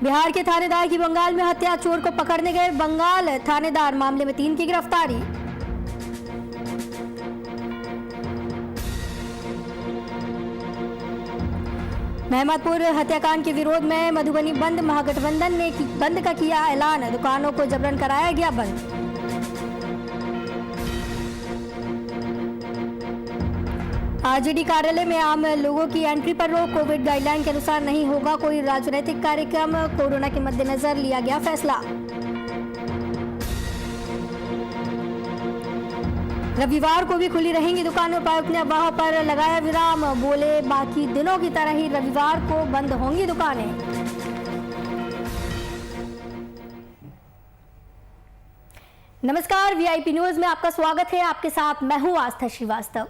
बिहार के थानेदार की बंगाल में हत्या, चोर को पकड़ने गए बंगाल थानेदार, मामले में 3 की गिरफ्तारी। महमदपुर हत्याकांड के विरोध में मधुबनी बंद, महागठबंधन ने बंद का किया ऐलान, दुकानों को जबरन कराया गया बंद। आरजेडी कार्यालय में आम लोगों की एंट्री पर रोक, कोविड गाइडलाइन के अनुसार नहीं होगा कोई राजनीतिक कार्यक्रम, कोरोना के मद्देनजर लिया गया फैसला। रविवार को भी खुली रहेंगी दुकानें, उपायुक्त ने अफवाहों पर लगाया विराम, बोले बाकी दिनों की तरह ही रविवार को बंद होंगी दुकानें। नमस्कार, वीआईपी न्यूज में आपका स्वागत है। आपके साथ मैं हूं आस्था श्रीवास्तव।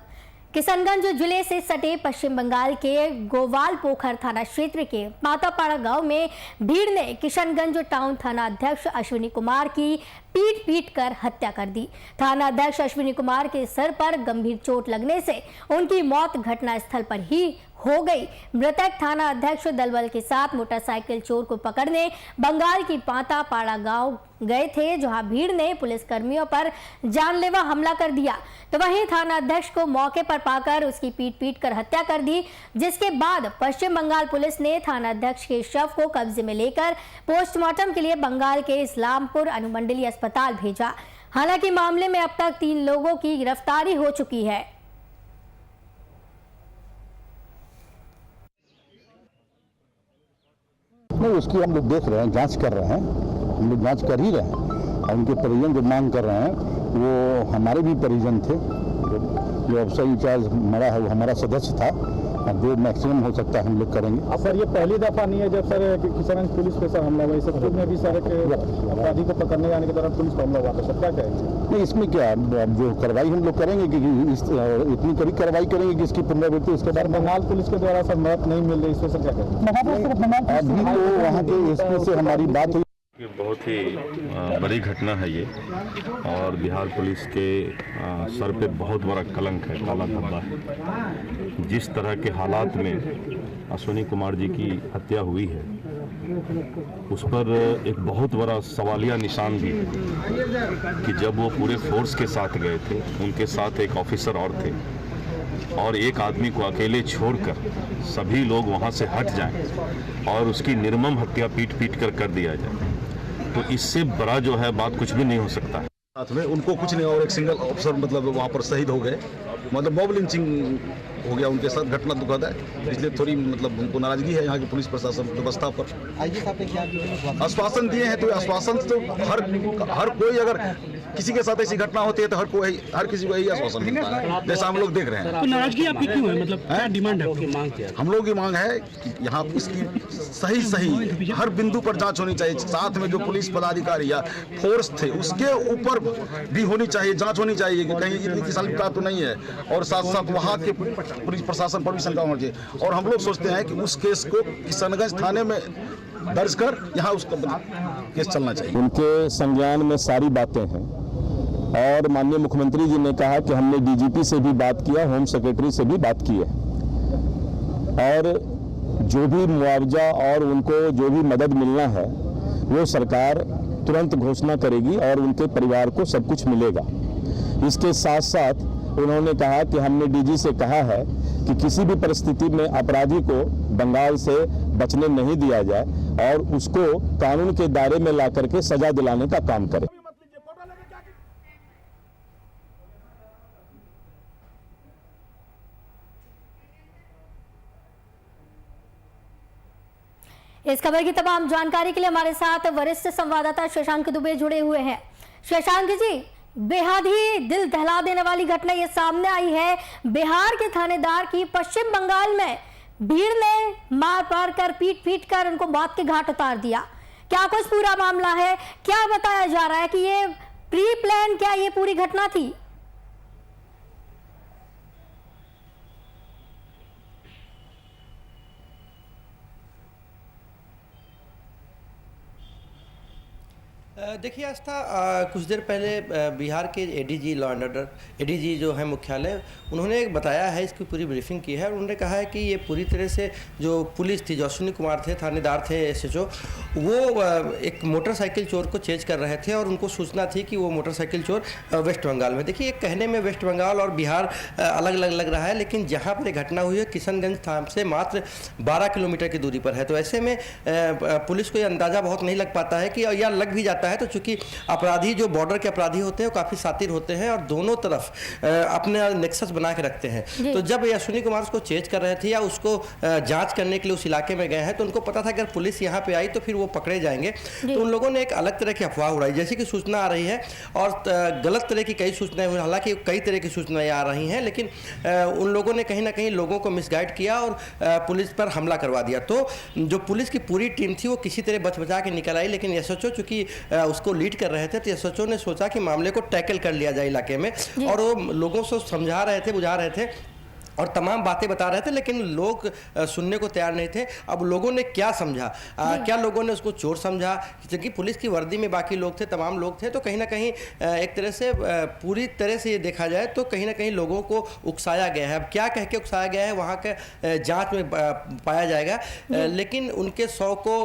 किशनगंज जिले से सटे पश्चिम बंगाल के गोवालपोखर थाना क्षेत्र के मातापाड़ा गांव में भीड़ ने किशनगंज टाउन थाना अध्यक्ष अश्विनी कुमार की पीट कर हत्या कर दी। थाना अध्यक्ष अश्विनी कुमार के सर पर गंभीर चोट लगने से उनकी मौत घटनास्थल पर ही हो गई। मृतक थाना अध्यक्ष दलबल के साथ मोटरसाइकिल चोर को पकड़ने बंगाल की पातापाड़ा गांव गए थे, जहां भीड़ ने पुलिस कर्मियों पर जानलेवा हमला कर दिया। तो वहीं थाना अध्यक्ष को मौके पर पाकर उसकी पीट कर हत्या कर दी, जिसके बाद पश्चिम बंगाल पुलिस ने थाना अध्यक्ष के शव को कब्जे में लेकर पोस्टमार्टम के लिए बंगाल के इस्लामपुर अनुमंडलीय अस्पताल भेजा। हालांकि मामले में अब तक 3 लोगों की गिरफ्तारी हो चुकी है। नहीं, उसकी हम लोग देख रहे हैं, जांच कर रहे हैं, हम लोग जांच कर ही रहे हैं। और उनके परिजन जो मांग कर रहे हैं वो हमारे भी परिजन थे। जो अफसर इंचार्ज मरा है वो हमारा सदस्य था, और जो मैक्सिमम हो सकता है हम लोग करेंगे। सर, ये पहली दफा नहीं है जब सर किशनगंज पुलिस पे सर हमला हुआ, इससे पूर्व में भी सर अपराधी को पकड़ने जाने के दौरान पुलिस पर हमला हुआ था। सर क्या कहेंगे? नहीं, इसमें क्या, जो कार्रवाई हम लोग करेंगे कि इतनी कड़ी कार्रवाई करेंगे कि इसकी पुनरावृत्ति उसके बाद। बंगाल पुलिस के द्वारा सर मदद नहीं मिल रही, इसमें सर क्या कहेंगे? अभी तो वहाँ के एसपी से हमारी बात हुई। बहुत ही बड़ी घटना है ये, और बिहार पुलिस के सर पे बहुत बड़ा कलंक है, काला धब्बा है। जिस तरह के हालात में अश्विनी कुमार जी की हत्या हुई है, उस पर एक बहुत बड़ा सवालिया निशान भी है कि जब वो पूरे फोर्स के साथ गए थे, उनके साथ एक ऑफिसर और थे, और एक आदमी को अकेले छोड़कर सभी लोग वहाँ से हट जाएं और उसकी निर्मम हत्या पीट कर दिया जाए, तो इससे बड़ा जो है बात कुछ भी नहीं हो सकता है। साथ में उनको कुछ नहीं, और एक सिंगल ऑफिसर मतलब वहाँ पर शहीद हो गए, मतलब मॉब लिंचिंग हो गया उनके साथ। घटना दुखद है, इसलिए थोड़ी मतलब उनको नाराजगी है यहाँ की पुलिस प्रशासन व्यवस्था पर। आश्वासन दिए हैं, तो आश्वासन तो हर कोई, अगर किसी के साथ ऐसी घटना होती है तो हर किसी को यही आश्वासन मिलता है, जैसा हम लोग देख रहे हैं। तो नाराजगी आपकी क्यों है? मतलब क्या डिमांड है? मांग क्या है? हम लोग की मांग है कि यहाँ इसकी सही हर बिंदु पर जांच होनी चाहिए। साथ में जो पुलिस पदाधिकारी या फोर्स थे उसके ऊपर भी होनी चाहिए, जांच होनी चाहिए कि कहीं इतनी विशालता तो नहीं है, और साथ साथ वहाँ के पुलिस प्रशासन पर भी शंका होनी चाहिए। और हम लोग सोचते हैं कि उस केस को किशनगंज थाने में दर्ज कर यहाँ उसका केस चलना चाहिए। उनके संज्ञान में सारी बातें हैं, और माननीय मुख्यमंत्री जी ने कहा कि हमने डीजीपी से भी बात किया, होम सेक्रेटरी से भी बात की है, और जो भी मुआवजा और उनको जो भी मदद मिलना है वो सरकार तुरंत घोषणा करेगी और उनके परिवार को सब कुछ मिलेगा। इसके साथ साथ उन्होंने कहा कि हमने डीजी से कहा है कि किसी भी परिस्थिति में अपराधी को बंगाल से बचने नहीं दिया जाए और उसको कानून के दायरे में ला करके सजा दिलाने का काम करें। इस खबर की तमाम जानकारी के लिए हमारे साथ वरिष्ठ संवाददाता शशांक दुबे जुड़े हुए हैं। शशांक जी, बेहद ही दिल दहला देने वाली घटना ये सामने आई है। बिहार के थानेदार की पश्चिम बंगाल में भीड़ ने मार कर पीट कर उनको मौत के घाट उतार दिया। क्या कुछ पूरा मामला है? क्या बताया जा रहा है कि ये प्री प्लान, क्या ये पूरी घटना थी? देखिए आस्था, कुछ देर पहले बिहार के ADG law and order, ADG जो है मुख्यालय, उन्होंने बताया है, इसकी पूरी ब्रीफिंग की है और उन्होंने कहा है कि ये पूरी तरह से जो पुलिस थी, जो अश्विनी कुमार थे, थानेदार थे एसएचओ, वो एक मोटरसाइकिल चोर को चेज कर रहे थे और उनको सूचना थी कि वो मोटरसाइकिल चोर वेस्ट बंगाल में। देखिए, एक कहने में वेस्ट बंगाल और बिहार अलग अलग लग रहा है, लेकिन जहाँ पर घटना हुई है किशनगंज थाना से मात्र 12 किलोमीटर की दूरी पर है। तो ऐसे में पुलिस को ये अंदाज़ा बहुत नहीं लग पाता है कि, या लग भी जाता है तो चूंकि अपराधी जो बॉर्डर के अपराधी होते हैं वो काफ़ी शातिर होते हैं और दोनों तरफ अपने नेक्सस बना के रखते हैं। तो जब अश्विनी कुमार उसको चेज कर रहे थे या उसको जांच करने के लिए उस इलाके में गए हैं, तो उनको पता था अगर पुलिस यहाँ पे आई तो फिर वो पकड़े जाएंगे। तो उन लोगों ने एक अलग तरह की अफवाह उड़ाई, जैसे कि सूचना आ रही है और गलत तरह की कई सूचनाएं हुई। हालांकि कई तरह की सूचनाएं आ रही हैं, लेकिन उन लोगों ने कहीं ना कहीं लोगों को मिसगाइड किया और पुलिस पर हमला करवा दिया। तो जो पुलिस की पूरी टीम थी वो किसी तरह बच बचा के निकल आई, लेकिन एसएचओ चूंकि उसको लीड कर रहे थे तो एसएचओ ने सोचा कि मामले को टैकल कर लिया जाए इलाके में, और वो लोगों से समझा रहे थे, बुझा रहे थे और तमाम बातें बता रहे थे, लेकिन लोग सुनने को तैयार नहीं थे। अब लोगों ने क्या समझा, क्या लोगों ने उसको चोर समझा, क्योंकि पुलिस की वर्दी में बाकी लोग थे, तमाम लोग थे, तो कहीं ना कहीं एक तरह से पूरी तरह से ये देखा जाए तो कहीं ना कहीं लोगों को उकसाया गया है। अब क्या कह के उकसाया गया है वहाँ के जांच में पाया जाएगा, लेकिन उनके 100 को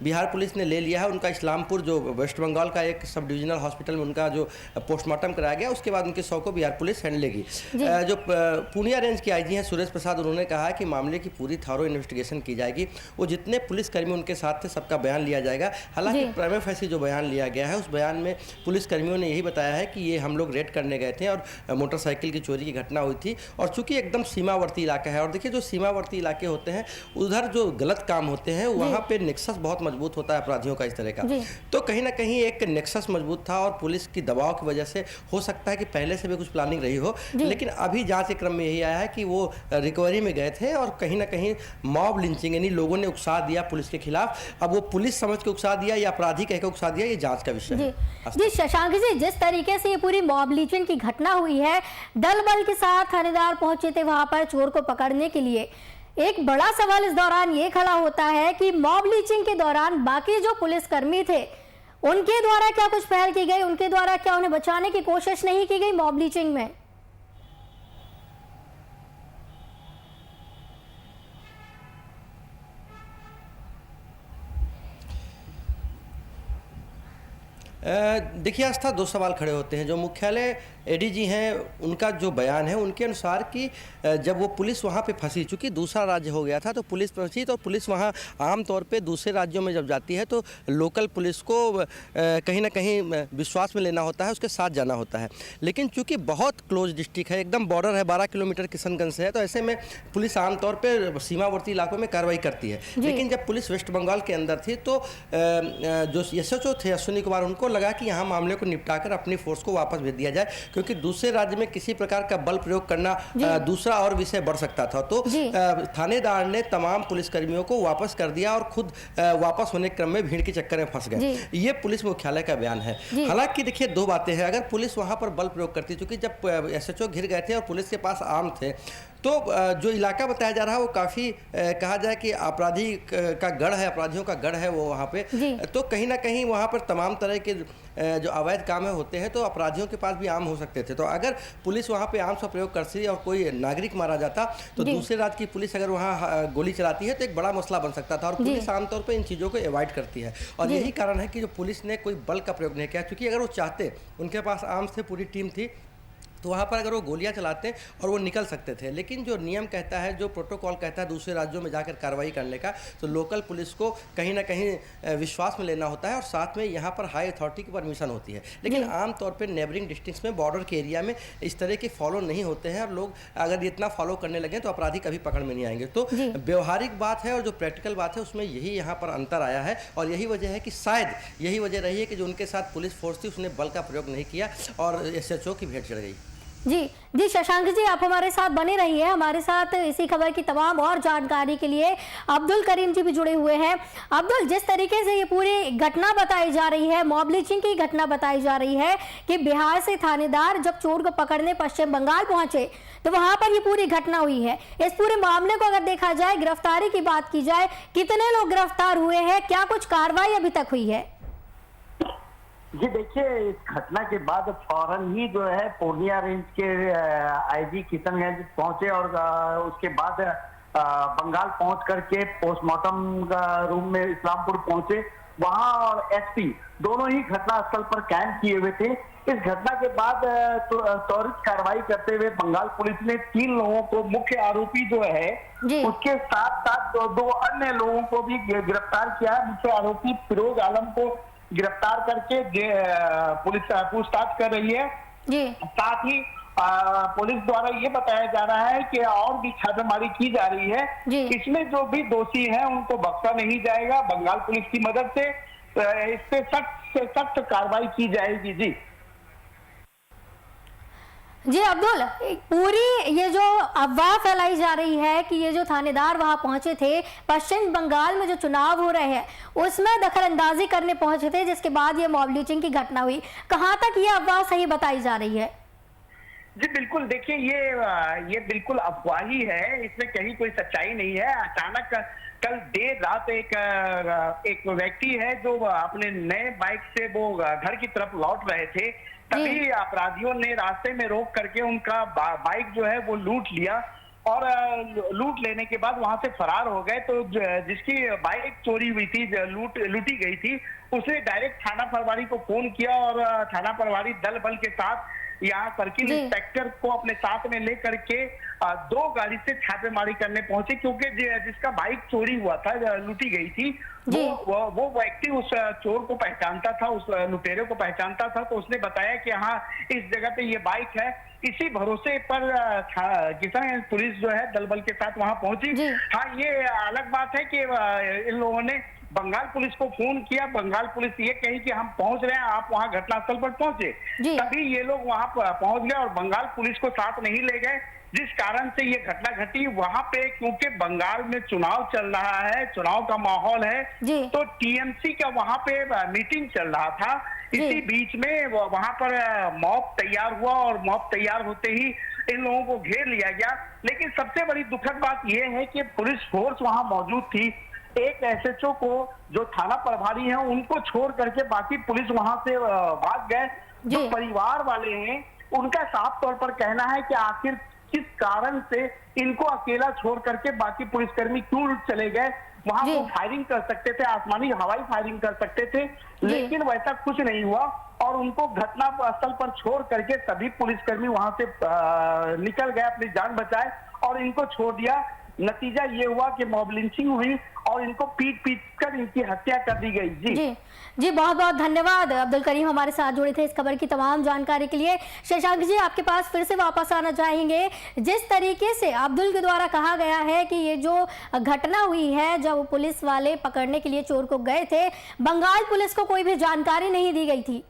बिहार पुलिस ने ले लिया है। उनका इस्लामपुर जो वेस्ट बंगाल का एक सब डिविजनल हॉस्पिटल में उनका जो पोस्टमार्टम कराया गया, उसके बाद उनके 100 को बिहार पुलिस हैंड लेगी। जो पूर्णिया रेंज के आईजी हैं सुरेश प्रसाद, उन्होंने कहा कि मामले की पूरी थॉरो इन्वेस्टिगेशन की जाएगी। वो जितने पुलिसकर्मी उनके साथ थे सबका बयान लिया जाएगा। हालांकि प्राइमा फेसी जो बयान लिया गया है, उस बयान में पुलिसकर्मियों ने यही बताया है कि ये हम लोग रेड करने गए थे और मोटरसाइकिल की चोरी की घटना हुई थी, और चूंकि एकदम सीमावर्ती इलाका है, और देखिए जो सीमावर्ती इलाके होते हैं उधर जो गलत काम होते हैं वहाँ पे नेक्सस बहुत मजबूत होता है अपराधियों का इस तरह का। तो कहीं ना कहीं एक नेक्सस मजबूत था और पुलिस की दबाव की वजह से हो सकता है कि पहले से भी कुछ प्लानिंग रही हो, लेकिन अभी जांच के क्रम में यही आया है कि वो रिकवरी में गए थे और कहीं ना कहीं मॉब लिंचिंग, यानी लोगों ने उकसा दिया पुलिस के खिलाफ। अब वो पुलिस समझ के उकसा दिया या अपराधी कह के उकसा दिया, ये जांच का विषय है। जी शशांक जी, जिस तरीके से ये पूरी मॉब लिंचिंग की घटना हुई है, दल बल के साथ थानेदार पहुंचे थे वहां पर चोर को पकड़ने के लिए, एक बड़ा सवाल इस दौरान ये खड़ा होता है कि मॉब लिंचिंग के दौरान बाकी जो पुलिसकर्मी थे उनके द्वारा क्या कुछ पहल की गई, उनके द्वारा क्या उन्हें बचाने की कोशिश नहीं की गई मॉब लिंचिंग में? देखिए आस्था, दो सवाल खड़े होते हैं। जो मुख्यालय एडीजी हैं उनका जो बयान है उनके अनुसार कि जब वो पुलिस वहाँ पे फंसी, चूँकि दूसरा राज्य हो गया था तो पुलिस फंसी, तो पुलिस वहाँ आमतौर पे दूसरे राज्यों में जब जाती है तो लोकल पुलिस को कहीं ना कहीं विश्वास में लेना होता है, उसके साथ जाना होता है। लेकिन चूँकि बहुत क्लोज डिस्ट्रिक्ट है, एकदम बॉर्डर है, 12 किलोमीटर किशनगंज से है, तो ऐसे में पुलिस आमतौर पर सीमावर्ती इलाकों में कार्रवाई करती है। लेकिन जब पुलिस वेस्ट बंगाल के अंदर थी तो जो एसएचओ थे अश्विनी कुमार, उनको लगा कि यहाँ मामले को निपटाकर अपनी फोर्स को वापस भेज दिया जाए, क्योंकि दूसरे राज्य में किसी प्रकार का बल प्रयोग करना दूसरा और विषय बढ़ सकता था। तो थानेदार ने तमाम पुलिसकर्मियों को वापस कर दिया और खुद वापस होने के क्रम में भीड़ के चक्कर में फंस गए। ये पुलिस मुख्यालय का बयान है। हालांकि देखिए दो बातें हैं, अगर पुलिस वहां पर बल प्रयोग करती, क्योंकि जब एसएचओ घिर गए थे और पुलिस के पास आर्म थे, तो जो इलाका बताया जा रहा है वो काफ़ी कहा जाए कि अपराधी का गढ़ है, अपराधियों का गढ़ है वो वहाँ पे। तो कहीं ना कहीं वहाँ पर तमाम तरह के जो अवैध काम होते हैं तो अपराधियों के पास भी आम हो सकते थे। तो अगर पुलिस वहाँ पे आम का प्रयोग करती और कोई नागरिक मारा जाता तो दूसरे राज्य की पुलिस अगर वहाँ गोली चलाती है तो एक बड़ा मसला बन सकता था, और पुलिस आमतौर पर इन चीज़ों को अवॉइड करती है। और यही कारण है कि जो पुलिस ने कोई बल का प्रयोग नहीं किया, क्योंकि अगर वो चाहते, उनके पास आर्म्स थे, पूरी टीम थी, तो वहाँ पर अगर वो गोलियां चलाते और वो निकल सकते थे। लेकिन जो नियम कहता है, जो प्रोटोकॉल कहता है दूसरे राज्यों में जाकर कार्रवाई करने का, तो लोकल पुलिस को कहीं ना कहीं विश्वास में लेना होता है और साथ में यहाँ पर हाई अथॉरिटी की परमिशन होती है। लेकिन आमतौर पर नेबरिंग डिस्ट्रिक्ट्स में, बॉर्डर के एरिया में इस तरह के फॉलो नहीं होते हैं, और लोग अगर इतना फॉलो करने लगे तो अपराधी कभी पकड़ में नहीं आएंगे। तो व्यवहारिक बात है और जो प्रैक्टिकल बात है उसमें यही यहाँ पर अंतर आया है, और यही वजह है कि शायद यही वजह रही है कि जो उनके साथ पुलिस फोर्स थी उसने बल का प्रयोग नहीं किया और एसएचओ की भेंट चढ़ गई। जी शशांक जी, आप हमारे साथ बने रहिए। हमारे साथ इसी खबर की तमाम और जानकारी के लिए अब्दुल करीम जी भी जुड़े हुए हैं। अब्दुल, जिस तरीके से ये पूरी घटना बताई जा रही है, मॉब लिंचिंग की घटना बताई जा रही है कि बिहार से थानेदार जब चोर को पकड़ने पश्चिम बंगाल पहुंचे तो वहां पर ये पूरी घटना हुई है। इस पूरे मामले को अगर देखा जाए, गिरफ्तारी की बात की जाए, कितने लोग गिरफ्तार हुए हैं, क्या कुछ कार्रवाई अभी तक हुई है? जी देखिए, इस घटना के बाद फौरन ही जो है पूर्णिया रेंज के आईजी किशनगंज पहुंचे और उसके बाद बंगाल पहुंच करके पोस्टमार्टम रूम में इस्लामपुर पहुंचे। वहां और एसपी दोनों ही घटनास्थल पर कैंप किए हुए थे। इस घटना के बाद त्वरित कार्रवाई करते हुए बंगाल पुलिस ने 3 लोगों को, मुख्य आरोपी जो है उसके साथ साथ दो अन्य लोगों को भी गिरफ्तार किया है। मुख्य आरोपी फिरोज आलम को गिरफ्तार करके पुलिस पूछताछ कर रही है। साथ ही पुलिस द्वारा ये बताया जा रहा है कि और भी छापेमारी की जा रही है। इसमें जो भी दोषी हैं उनको बख्शा नहीं जाएगा। बंगाल पुलिस की मदद से इस पे सख्त से सख्त कार्रवाई की जाएगी। जी अब्दुल, पूरी ये जो अफवाह फैलाई जा रही है कि ये जो थानेदार वहां पहुंचे थे, पश्चिम बंगाल में जो चुनाव हो रहे हैं उसमें दखलंदाजी करने पहुंचे थे, जिसके बाद ये मॉब लिंचिंग की घटना हुई, कहां तक ये अफवाह सही बताई जा रही है? जी बिल्कुल, देखिए ये बिल्कुल अफवाह ही है, इसमें कहीं कोई सच्चाई नहीं है। अचानक कल देर रात एक व्यक्ति है जो अपने नए बाइक से वो घर की तरफ लौट रहे थे, तभी अपराधियों ने रास्ते में रोक करके उनका बाइक जो है वो लूट लिया और लूट लेने के बाद वहां से फरार हो गए। तो जिसकी बाइक चोरी हुई थी, लूटी गई थी, उसने डायरेक्ट थाना प्रभारी को फोन किया और थाना प्रभारी दल बल के साथ यहाँ सर्किल इंस्पेक्टर को अपने साथ में लेकर के 2 गाड़ी से छापेमारी करने पहुंचे, क्योंकि जिसका बाइक चोरी हुआ था, लूटी गई थी, वो व्यक्ति उस चोर को पहचानता था, उस लुटेरे को पहचानता था। तो उसने बताया कि हाँ, इस जगह पे ये बाइक है। इसी भरोसे पर किशनगंज पुलिस जो है दल बल के साथ वहां पहुंची। हाँ, ये अलग बात है कि इन लोगों ने बंगाल पुलिस को फोन किया, बंगाल पुलिस ये कही कि हम पहुंच रहे हैं, आप वहां घटनास्थल पर पहुंचे। तभी ये लोग वहां पहुंच गए और बंगाल पुलिस को साथ नहीं ले गए, जिस कारण से ये घटना घटी। वहां पे क्योंकि बंगाल में चुनाव चल रहा है, चुनाव का माहौल है, तो टीएमसी का वहां पे मीटिंग चल रहा था। इसी बीच में वहां पर मॉब तैयार हुआ और मॉब तैयार होते ही इन लोगों को घेर लिया गया। लेकिन सबसे बड़ी दुखद बात यह है कि पुलिस फोर्स वहां मौजूद थी। एक एसएचओ को, जो थाना प्रभारी हैं, उनको छोड़ करके बाकी पुलिस वहां से भाग गए। जो परिवार वाले हैं उनका साफ तौर पर कहना है कि आखिर किस कारण से इनको अकेला छोड़ करके बाकी पुलिसकर्मी क्यों चले गए। वहां वो फायरिंग कर सकते थे, आसमानी हवाई फायरिंग कर सकते थे, लेकिन वैसा कुछ नहीं हुआ और उनको घटना स्थल पर छोड़ करके सभी पुलिसकर्मी वहां से निकल गए, अपनी जान बचाए और इनको छोड़ दिया। नतीजा ये हुआ कि मॉब लिंचिंग हुई और इनको पीट कर इनकी हत्या कर दी गई। जी बहुत बहुत धन्यवाद अब्दुल करीम, हमारे साथ जुड़े थे इस खबर की तमाम जानकारी के लिए। शशांक जी, आपके पास फिर से वापस आना चाहेंगे। जिस तरीके से अब्दुल के द्वारा कहा गया है कि ये जो घटना हुई है, जब पुलिस वाले पकड़ने के लिए चोर को गए थे, बंगाल पुलिस को कोई भी जानकारी नहीं दी गई थी।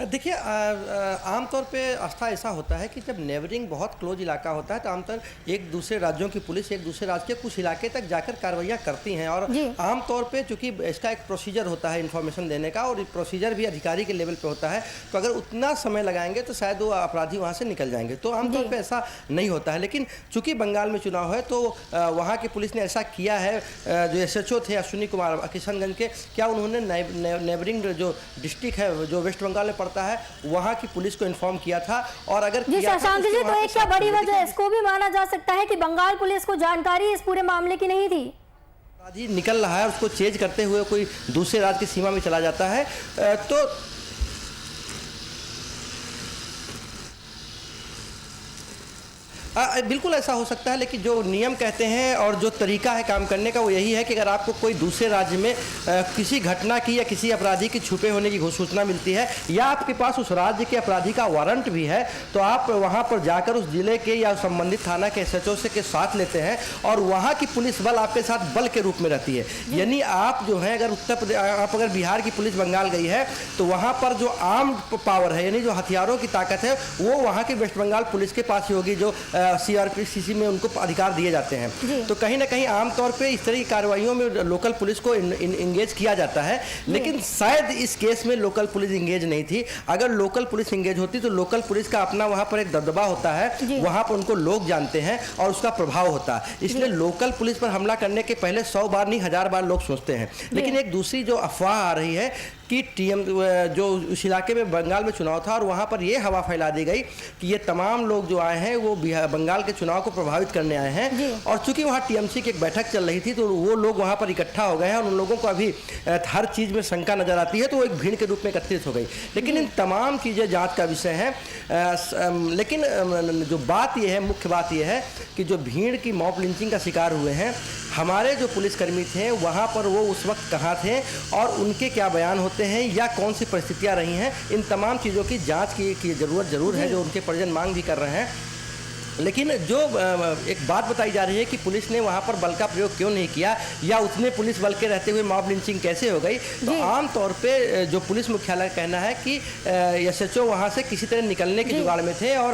देखिए, आमतौर पे आस्था ऐसा होता है कि जब नेबरिंग बहुत क्लोज इलाका होता है तो आमतौर एक दूसरे राज्यों की पुलिस एक दूसरे राज्य के कुछ इलाके तक जाकर कार्रवाइयाँ करती हैं। और आमतौर पे चूंकि इसका एक प्रोसीजर होता है इन्फॉर्मेशन देने का, और प्रोसीजर भी अधिकारी के लेवल पे होता है, तो अगर उतना समय लगाएंगे तो शायद वो अपराधी वहाँ से निकल जाएंगे। तो आमतौर पर ऐसा नहीं होता है। लेकिन चूँकि बंगाल में चुनाव है तो वहाँ की पुलिस ने ऐसा किया है। जो एसएचओ थे अश्विनी कुमार किशनगंज के, क्या उन्होंने नेबरिंग जो डिस्ट्रिक्ट है जो वेस्ट बंगाल में है वहां की पुलिस को इन्फॉर्म किया था। और अगर शशांक जी, तो एक क्या बड़ी वजह इसको भी माना जा सकता है कि बंगाल पुलिस को जानकारी इस पूरे मामले की नहीं थी? अपराधी निकल रहा है, उसको चेज करते हुए कोई दूसरे राज्य की सीमा में चला जाता है तो बिल्कुल ऐसा हो सकता है। लेकिन जो नियम कहते हैं और जो तरीका है काम करने का वो यही है कि अगर आपको कोई दूसरे राज्य में किसी घटना की या किसी अपराधी की छुपे होने की सूचना मिलती है या आपके पास उस राज्य के अपराधी का वारंट भी है, तो आप वहां पर जाकर उस जिले के या संबंधित थाना के एसएचओ से के साथ लेते हैं और वहां की पुलिस बल आपके साथ बल के रूप में रहती है। यानी आप जो है, अगर अगर बिहार की पुलिस बंगाल गई है तो वहां पर जो आर्म्ड पावर है, यानी जो हथियारों की ताकत है, वो वहां की वेस्ट बंगाल पुलिस के पास ही होगी, जो CRPC में उनको अधिकार दिए जाते जी। हैं। तो कहीं ना कहीं आमतौर पे इस तरह की कार्रवाइयों में लोकल पुलिस को इंगेज किया जाता है, लेकिन शायद इस केस में लोकल पुलिस इंगेज नहीं थी। अगर लोकल पुलिस इंगेज होती तो लोकल पुलिस का अपना वहाँ पर एक दबदबा होता है, वहाँ पर उनको लोग जानते हैं और उसका प्रभाव होता है। इसलिए लोकल पुलिस पर हमला करने के पहले 100 बार नहीं 1000 बार लोग सोचते हैं। लेकिन एक दूसरी जो अफवाह आ रही है कि जो उस इलाके में बंगाल में चुनाव था और वहाँ पर ये हवा फैला दी गई कि ये तमाम लोग जो आए हैं वो बंगाल के चुनाव को प्रभावित करने आए हैं, और चूंकि वहाँ TMC की एक बैठक चल रही थी तो वो लोग वहाँ पर इकट्ठा हो गए हैं और उन लोगों को अभी हर चीज़ में शंका नजर आती है, तो वो एक भीड़ के रूप में एकत्रित हो गई। लेकिन इन तमाम चीज़ें जाँच का विषय है। लेकिन जो बात यह है, मुख्य बात यह है कि जो भीड़ की मॉब लिंचिंग का शिकार हुए हैं, हमारे जो पुलिसकर्मी थे वहाँ पर वो उस वक्त कहाँ थे और उनके क्या बयान होते हैं या कौन सी परिस्थितियाँ रही हैं, इन तमाम चीज़ों की जांच की ज़रूरत जरूर है, जो उनके परिजन मांग भी कर रहे हैं। लेकिन जो एक बात बताई जा रही है कि पुलिस ने वहाँ पर बल का प्रयोग क्यों नहीं किया या उतने पुलिस बल के रहते हुए मॉब लिंचिंग कैसे हो गई, तो आमतौर पे जो पुलिस मुख्यालय का कहना है कि SHO वहाँ से किसी तरह निकलने के जुगाड़ में थे और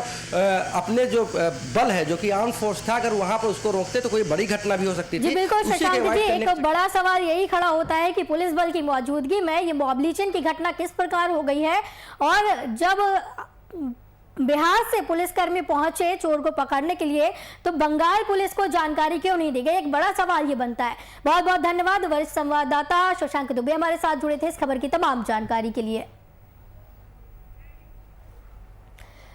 अपने जो बल है जो कि आर्म फोर्स था, अगर वहाँ पर उसको रोकते तो कोई बड़ी घटना भी हो सकती थी। बिल्कुल शशांक जी, एक बड़ा सवाल यही खड़ा होता है कि पुलिस बल की मौजूदगी में ये मॉब लिंचिंग की घटना किस प्रकार हो गई है, और जब बिहार से पुलिसकर्मी पहुंचे चोर को पकड़ने के लिए तो बंगाल पुलिस को जानकारी क्यों नहीं दी गई, एक बड़ा सवाल ये बनता है। बहुत बहुत धन्यवाद वरिष्ठ संवाददाता शशांक दुबे हमारे साथ जुड़े थे इस खबर की तमाम जानकारी के लिए।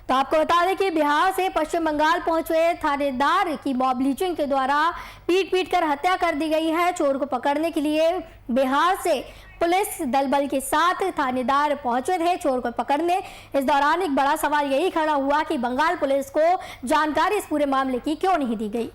तो आपको बता दें कि बिहार से पश्चिम बंगाल पहुंचे थानेदार की मॉब लिंचिंग के द्वारा पीट कर हत्या कर दी गई है। चोर को पकड़ने के लिए बिहार से पुलिस दल बल के साथ थानेदार पहुंचे थे चोर को पकड़ने। इस दौरान एक बड़ा सवाल यही खड़ा हुआ कि बंगाल पुलिस को जानकारी इस पूरे मामले की क्यों नहीं दी गई।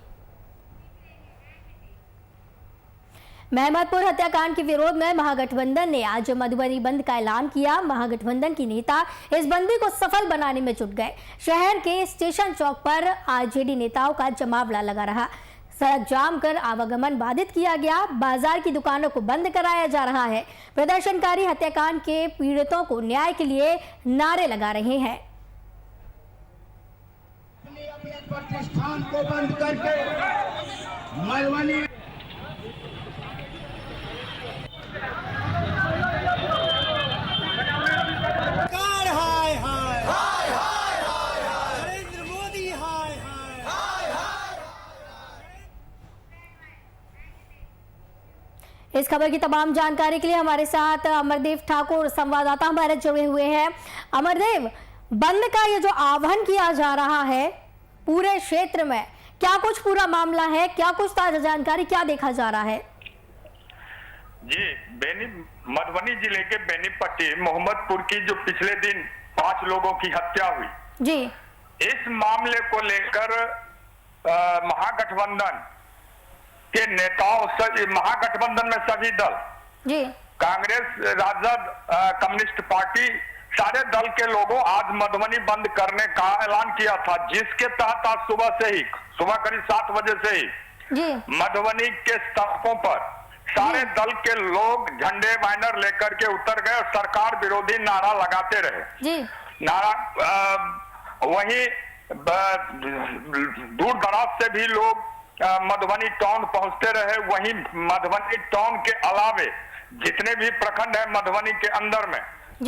महमदपुर हत्याकांड के विरोध में महागठबंधन ने आज मधुबनी बंद का ऐलान किया। महागठबंधन की नेता इस बंदी को सफल बनाने में जुट गए। शहर के स्टेशन चौक पर आरजेडी नेताओं का जमावड़ा लगा रहा। सड़क जाम कर आवागमन बाधित किया गया। बाजार की दुकानों को बंद कराया जा रहा है। प्रदर्शनकारी हत्याकांड के पीड़ितों को न्याय के लिए नारे लगा रहे हैं। अपने प्रतिष्ठान को बंद करके मधुबनी इस खबर की तमाम जानकारी के लिए हमारे साथ अमरदेव ठाकुर संवाददाता हमारे जुड़े हुए हैं। अमरदेव, बंद का ये जो आह्वान किया जा रहा है पूरे क्षेत्र में, क्या कुछ पूरा मामला है, क्या कुछ ताजा जानकारी, क्या देखा जा रहा है? जी, मधुबनी जिले के बेनीपट्टी मोहम्मदपुर की जो पिछले दिन 5 लोगों की हत्या हुई जी, इस मामले को लेकर महागठबंधन के नेताओं, महागठबंधन में सभी दल जी, कांग्रेस, राजद, कम्युनिस्ट पार्टी, सारे दल के लोगों आज मधुबनी बंद करने का ऐलान किया था, जिसके तहत आज सुबह करीब 7 बजे से ही जी, मधुबनी के सड़कों पर सारे दल के लोग झंडे बैनर लेकर के उतर गए और सरकार विरोधी नारा लगाते रहे जी। वहीं दूर दराज से भी लोग मधुबनी टाउन पहुंचते रहे। वहीं मधुबनी टाउन के अलावे जितने भी प्रखंड है मधुबनी के अंदर में,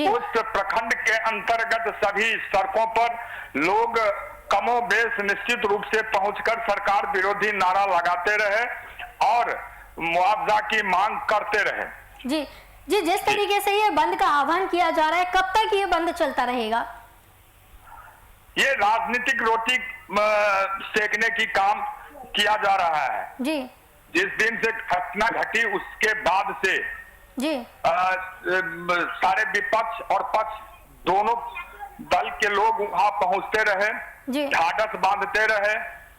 उस प्रखंड के अंतर्गत सभी सड़कों पर लोग कमोबेश निश्चित रूप से पहुंचकर सरकार विरोधी नारा लगाते रहे और मुआवजा की मांग करते रहे। जी जी, जिस तरीके से ये बंद का आह्वान किया जा रहा है, कब तक ये बंद चलता रहेगा? ये राजनीतिक रोटी सेकने की काम किया जा रहा है जी। जिस दिन से घटना घटी उसके बाद से जी, सारे विपक्ष और पक्ष दोनों दल के लोग वहां पहुंचते रहे, ढाढ़स बांधते रहे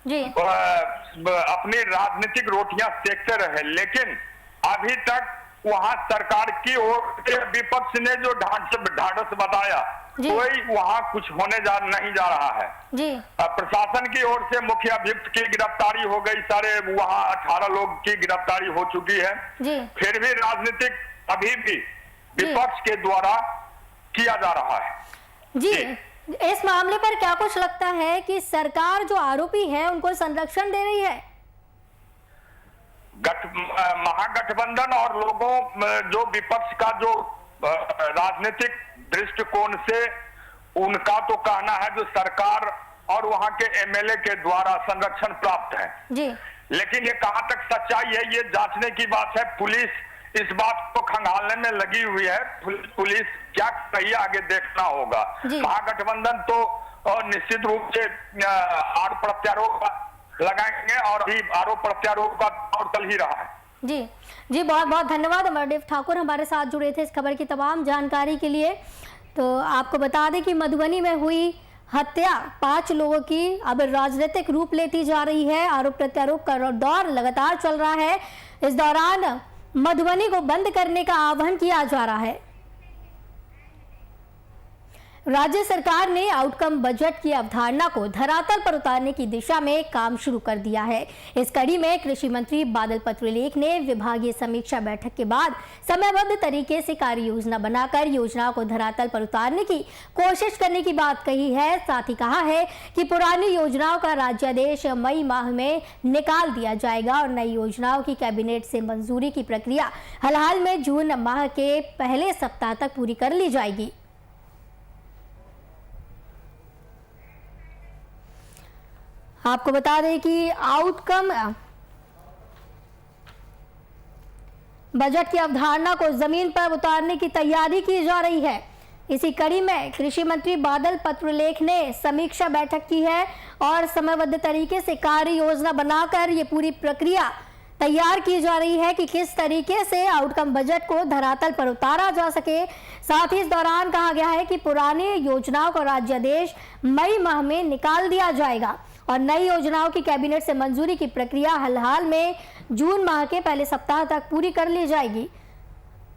जी, अपनी राजनीतिक रोटियां सेकते रहे, लेकिन अभी तक वहां सरकार की ओर से विपक्ष ने जो ढाढ़स बताया कोई वहां कुछ होने नहीं जा रहा है जी। प्रशासन की ओर से मुख्य अभियुक्त की गिरफ्तारी हो गई, सारे वहां 18 लोग की गिरफ्तारी हो चुकी है जी। फिर भी राजनीतिक अभी भी विपक्ष के द्वारा किया जा रहा है जी। इस मामले पर क्या कुछ लगता है कि सरकार जो आरोपी है उनको संरक्षण दे रही है? महागठबंधन और लोगों जो विपक्ष का जो राजनीतिक दृष्टिकोण से उनका तो कहना है जो सरकार और वहां के एमएलए के द्वारा संरक्षण प्राप्त है जी। लेकिन ये कहां तक सच्चाई है ये जांचने की बात है। पुलिस इस बात को खंगालने में लगी हुई है। पुलिस क्या कर रही है आगे देखना होगा। महागठबंधन तो निश्चित रूप से आरोप प्रत्यारोप लगाएंगे और अभी आरोप प्रत्यारोप का दौर चल ही रहा है। जी बहुत बहुत धन्यवाद। अमरदेव ठाकुर हमारे साथ जुड़े थे इस खबर की तमाम जानकारी के लिए। तो आपको बता दें कि मधुबनी में हुई हत्या 5 लोगों की अब राजनीतिक रूप लेती जा रही है। आरोप प्रत्यारोप का दौर लगातार चल रहा है। इस दौरान मधुबनी को बंद करने का आह्वान किया जा रहा है। राज्य सरकार ने आउटकम बजट की अवधारणा को धरातल पर उतारने की दिशा में काम शुरू कर दिया है। इस कड़ी में कृषि मंत्री बादल पत्रलेख ने विभागीय समीक्षा बैठक के बाद समयबद्ध तरीके से कार्य योजना बनाकर योजनाओं को धरातल पर उतारने की कोशिश करने की बात कही है। साथ ही कहा है कि पुरानी योजनाओं का राज्यादेश मई माह में निकाल दिया जाएगा और नई योजनाओं की कैबिनेट से मंजूरी की प्रक्रिया हाल में जून माह के पहले सप्ताह तक पूरी कर ली जाएगी। आपको बता दें कि आउटकम बजट की अवधारणा को जमीन पर उतारने की तैयारी की जा रही है। इसी कड़ी में कृषि मंत्री बादल पत्रलेख ने समीक्षा बैठक की है और समयबद्ध तरीके से कार्य योजना बनाकर ये पूरी प्रक्रिया तैयार की जा रही है कि किस तरीके से आउटकम बजट को धरातल पर उतारा जा सके। साथ ही इस दौरान कहा गया है कि पुरानी योजनाओं का राज्यादेश मई माह में निकाल दिया जाएगा और नई योजनाओं की कैबिनेट से मंजूरी की प्रक्रिया हाल में जून माह के पहले सप्ताह तक पूरी कर ली जाएगी।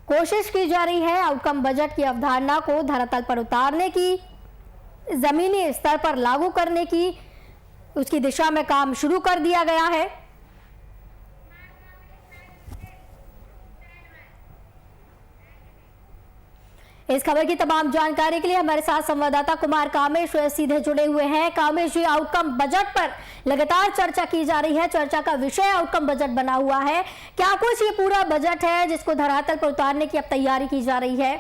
कोशिश की जा रही है आउटकम बजट की अवधारणा को धरातल पर उतारने की, जमीनी स्तर पर लागू करने की, उसकी दिशा में काम शुरू कर दिया गया है। इस खबर की तमाम जानकारी के लिए हमारे साथ संवाददाता कुमार कामेश सीधे जुड़े हुए हैं। कामेश जी, आउटकम बजट पर लगातार चर्चा की जा रही है, चर्चा का विषय आउटकम बजट बना हुआ है। क्या कुछ ये पूरा बजट है जिसको धरातल पर उतारने की अब तैयारी की जा रही है?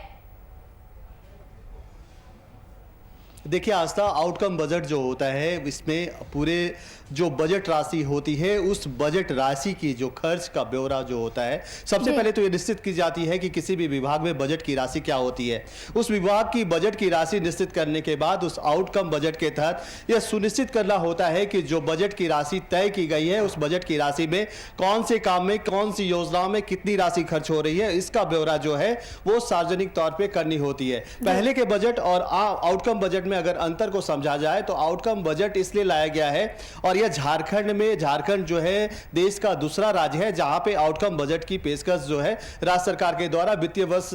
देखिए आस्था, आउटकम बजट जो होता है इसमें पूरे जो बजट राशि होती है उस बजट राशि की जो खर्च का ब्यौरा जो होता है, सबसे पहले तो ये निश्चित की जाती है कि किसी भी विभाग में बजट की राशि क्या होती है। उस विभाग की बजट की राशि निश्चित करने के बाद उस आउटकम बजट के तहत यह सुनिश्चित करना होता है कि जो बजट की राशि तय की गई है उस बजट की राशि में कौन से काम में, कौन सी योजनाओं में कितनी राशि खर्च हो रही है, इसका ब्यौरा जो है वो सार्वजनिक तौर पर करनी होती है। पहले के बजट और आउटकम बजट में अगर अंतर को समझा जाए तो आउटकम बजट इसलिए लाया गया है और यह झारखंड जो है देश का दूसरा राज्य है जहां पे आउटकम बजट की पेशकश जो है राज्य सरकार के द्वारा वित्तीय वर्ष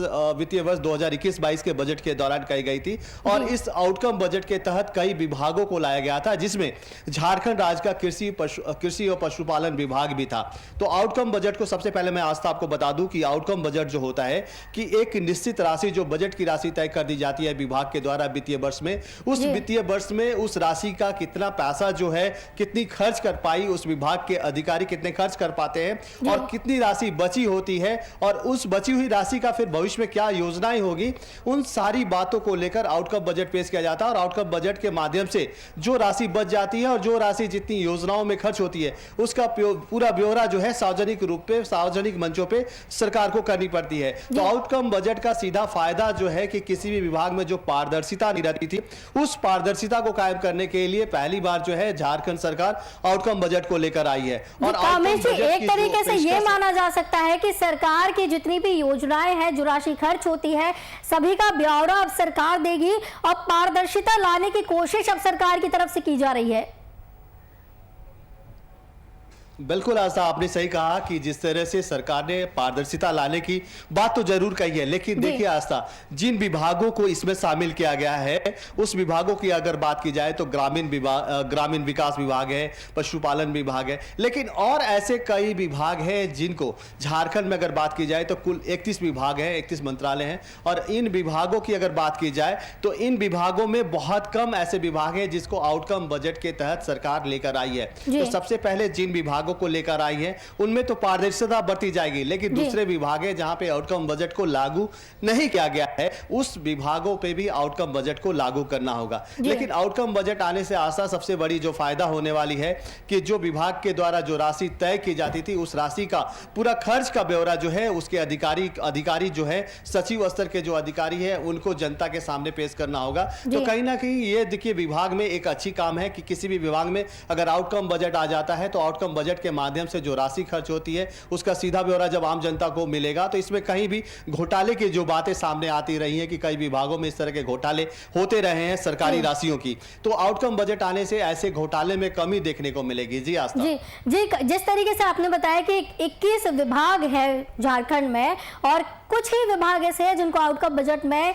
2021-22 के बजट के दौरान की गई थी। और इस आउटकम बजट के तहत कई विभागों को लाया गया था जिसमें झारखंड राज्य का कृषि और पशुपालन विभाग भी था। तो आउटकम बजट को सबसे पहले मैं आज आपको बता दूं कि आउटकम बजट जो होता है कि एक निश्चित राशि जो बजट की राशि तय कर दी जाती है विभाग के द्वारा वित्तीय वर्ष में, उस वित्तीय वर्ष में उस राशि का कितना पैसा जो है, कितनी खर्च कर पाई उस विभाग के अधिकारी, कितने खर्च कर पाते हैं और कितनी राशि बची होती है और उस बची हुई राशि का फिर भविष्य में क्या योजनाएं होगी, उन सारी बातों को लेकर आउटकम बजट पेश किया जाता है। और आउटकम बजट के माध्यम से जो राशि बच जाती है और जो राशि जितनी योजनाओं में खर्च होती है उसका पूरा ब्यौरा जो है सार्वजनिक रूप पे, सार्वजनिक मंचों पे सरकार को करनी पड़ती है। तो आउटकम बजट का सीधा फायदा जो है कि किसी भी विभाग में जो पारदर्शिता नहीं रहती थी उस पारदर्शिता को कायम करने के लिए पहली बार जो है झारखंड सरकार आउटकम बजट को लेकर आई है। और एक तरीके से ये माना जा सकता है कि सरकार की जितनी भी योजनाएं हैं, जो राशि खर्च होती है, सभी का ब्यौरा अब सरकार देगी और पारदर्शिता लाने की कोशिश अब सरकार की तरफ से की जा रही है। बिल्कुल आस्था, आपने सही कहा कि जिस तरह से सरकार ने पारदर्शिता लाने की बात तो जरूर कही है, लेकिन देखिए आस्था, जिन विभागों को इसमें शामिल किया गया है उस विभागों की अगर बात की जाए तो ग्रामीण विकास विभाग है, पशुपालन विभाग है, लेकिन और ऐसे कई विभाग हैं जिनको झारखंड में अगर बात की जाए तो कुल 31 विभाग हैं, 31 मंत्रालय हैं। और इन विभागों की अगर बात की जाए तो इन विभागों में बहुत कम ऐसे विभाग हैं जिसको आउटकम बजट के तहत सरकार लेकर आई है। तो सबसे पहले जिन विभागों को लेकर आई है उनमें तो पारदर्शिता बरती जाएगी, लेकिन दूसरे विभाग है जहां पे आउटकम बजट को लागू नहीं किया गया है उस विभागों पे भी आउटकम बजट को लागू करना होगा। लेकिन आउटकम बजट आने से आशा सबसे बड़ी जो फायदा होने वाली है कि जो विभाग के द्वारा जो राशि तय की जाती थी उस राशि का पूरा खर्च का ब्यौरा जो है उसके अधिकारी जो है सचिव स्तर के जो अधिकारी है उनको जनता के सामने पेश करना होगा। तो कहीं ना कहीं ये देखिए विभाग में एक अच्छी काम है कि किसी भी विभाग में अगर आउटकम बजट आ जाता है तो आउटकम बजट के माध्यम से जो राशि खर्च होती है उसका सीधा ब्यौरा जब आम जनता को मिलेगा तो इसमें कहीं भी घोटाले की जो बातें सामने आती रही हैं कि कई विभागों में इस तरह के घोटाले होते रहे हैं सरकारी राशियों की, तो आउटकम बजट आने से ऐसे घोटाले में कमी देखने को मिलेगी। जी आस्था जी, जिस तरीके से आपने बताया कि 21 विभाग है झारखंड में और कुछ ही विभाग ऐसे हैं जिनको आउटकम बजट में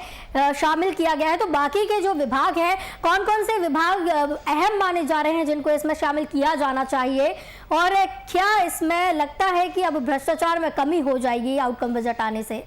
शामिल किया गया है, तो बाकी के जो विभाग हैं कौन कौन से विभाग अहम माने जा रहे हैं जिनको इसमें शामिल किया जाना चाहिए, और क्या इसमें लगता है कि अब भ्रष्टाचार में कमी हो जाएगी आउटकम बजट आने से?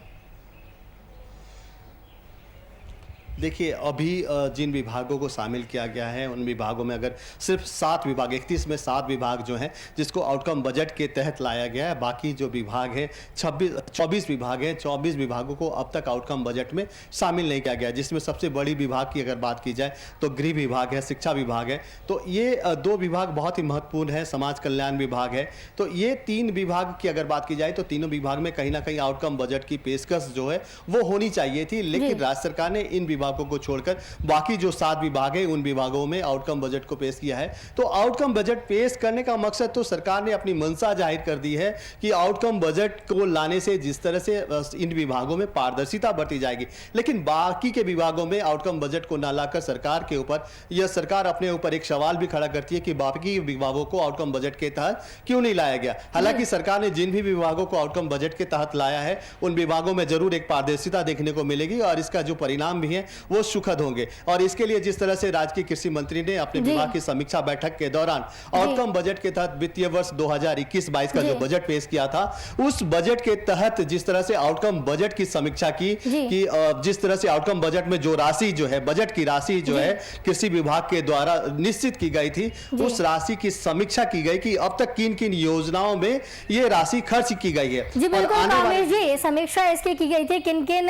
देखिए अभी जिन विभागों को शामिल किया गया है उन विभागों में अगर सिर्फ 7 विभाग 31 में 7 विभाग जो हैं जिसको आउटकम बजट के तहत लाया गया है, बाकी जो विभाग हैं 24 विभाग हैं, 24 विभागों को अब तक आउटकम बजट में शामिल नहीं किया गया, जिसमें सबसे बड़ी विभाग की अगर बात की जाए तो गृह विभाग है, शिक्षा विभाग है। तो ये 2 विभाग बहुत ही महत्वपूर्ण है, समाज कल्याण विभाग है। तो ये 3 विभाग की अगर बात की जाए तो तीनों विभाग में कहीं ना कहीं आउटकम बजट की पेशकश जो है वो होनी चाहिए थी, लेकिन राज्य सरकार ने इन विभागों को छोड़कर बाकी जो 7 विभाग हैं उन विभागों में आउटकम बजट को पेश किया है। तो आउटकम बजट पेश करने का मकसद तो सरकार ने अपनी मंशा जाहिर कर दी है कि आउटकम बजट को लाने से जिस तरह से इन विभागों में पारदर्शिता बरती जाएगी, लेकिन बाकी के विभागों में आउटकम बजट को न लाकर सरकार के ऊपर यह सरकार अपने ऊपर एक सवाल भी खड़ा करती है कि बाकी विभागों को आउटकम बजट के तहत क्यों नहीं लाया गया। हालांकि सरकार ने जिन भी विभागों को आउटकम बजट के तहत लाया है उन विभागों में जरूर एक पारदर्शिता देखने को मिलेगी और इसका जो परिणाम भी है वो सुखद होंगे। और इसके लिए जिस तरह से राज्य के कृषि मंत्री ने अपने विभाग की समीक्षा बैठक के दौरान आउटकम बजट के तहत वित्तीय वर्ष 2021-22 का जो बजट पेश किया था उस बजट के तहत जिस तरह से आउटकम बजट की समीक्षा की कि जिस तरह से आउटकम बजट में जो राशि जो है बजट की राशि जो है कृषि विभाग के द्वारा निश्चित की गई थी उस राशि की समीक्षा की गई कि अब तक किन किन योजनाओं में ये राशि खर्च की गई है। जी बिल्कुल कामेश जी, समीक्षा इसकी की गई थी किन किन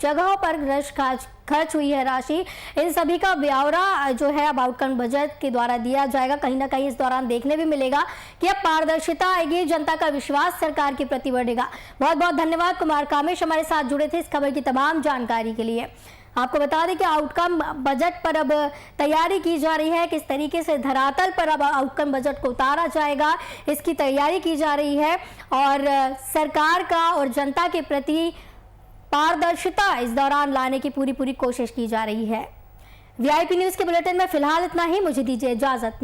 जगहों पर खर्च हुई है राशि, इन सभी का ब्यौरा जो है अब आउटकम बजट के द्वारा दिया जाएगा। कहीं ना कहीं इस दौरान देखने भी मिलेगा कि अब पारदर्शिता आएगी, जनता का विश्वास सरकार के प्रति बढ़ेगा। बहुत बहुत धन्यवाद कुमार कामेश हमारे साथ जुड़े थे इस खबर की तमाम जानकारी के लिए। आपको बता दें कि आउटकम बजट पर अब तैयारी की जा रही है, किस तरीके से धरातल पर अब आउटकम बजट को उतारा जाएगा इसकी तैयारी की जा रही है और सरकार का और जनता के प्रति पारदर्शिता इस दौरान लाने की पूरी कोशिश की जा रही है। वीआईपी न्यूज़ के बुलेटिन में फिलहाल इतना ही, मुझे दीजिए इजाजत।